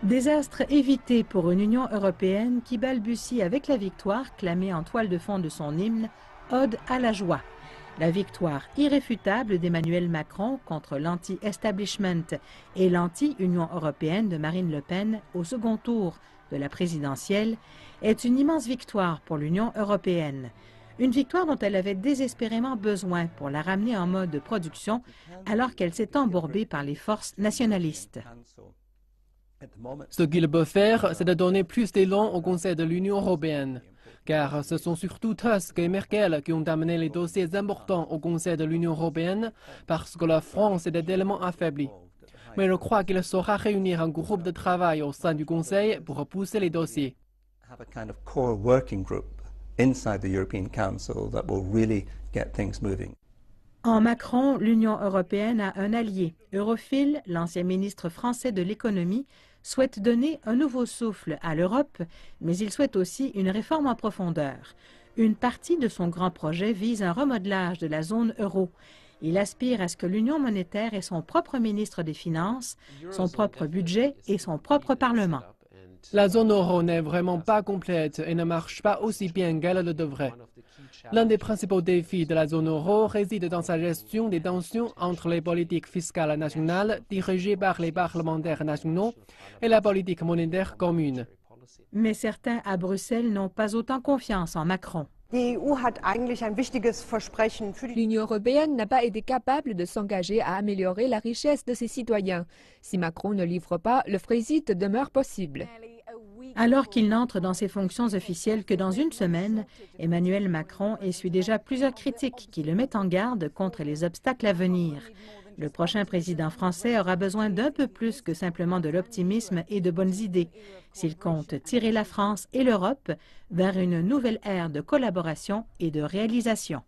Désastre évité pour une Union européenne qui balbutie avec la victoire clamée en toile de fond de son hymne « Ode à la joie ». La victoire irréfutable d'Emmanuel Macron contre l'anti-establishment et l'anti-Union européenne de Marine Le Pen au second tour de la présidentielle est une immense victoire pour l'Union européenne. Une victoire dont elle avait désespérément besoin pour la ramener en mode de production alors qu'elle s'est embourbée par les forces nationalistes. Ce qu'il peut faire, c'est de donner plus d'élan au Conseil de l'Union européenne. Car ce sont surtout Tusk et Merkel qui ont amené les dossiers importants au Conseil de l'Union européenne parce que la France était tellement affaiblie. Mais je crois qu'il saura réunir un groupe de travail au sein du Conseil pour pousser les dossiers. En Macron, l'Union européenne a un allié. Europhile, l'ancien ministre français de l'économie, souhaite donner un nouveau souffle à l'Europe, mais il souhaite aussi une réforme en profondeur. Une partie de son grand projet vise un remodelage de la zone euro. Il aspire à ce que l'Union monétaire ait son propre ministre des Finances, son propre budget et son propre Parlement. La zone euro n'est vraiment pas complète et ne marche pas aussi bien qu'elle le devrait. L'un des principaux défis de la zone euro réside dans sa gestion des tensions entre les politiques fiscales nationales dirigées par les parlementaires nationaux et la politique monétaire commune. Mais certains à Bruxelles n'ont pas autant confiance en Macron. L'Union européenne n'a pas été capable de s'engager à améliorer la richesse de ses citoyens. Si Macron ne livre pas, le Frexit demeure possible. Alors qu'il n'entre dans ses fonctions officielles que dans une semaine, Emmanuel Macron essuie déjà plusieurs critiques qui le mettent en garde contre les obstacles à venir. Le prochain président français aura besoin d'un peu plus que simplement de l'optimisme et de bonnes idées, s'il compte tirer la France et l'Europe vers une nouvelle ère de collaboration et de réalisation.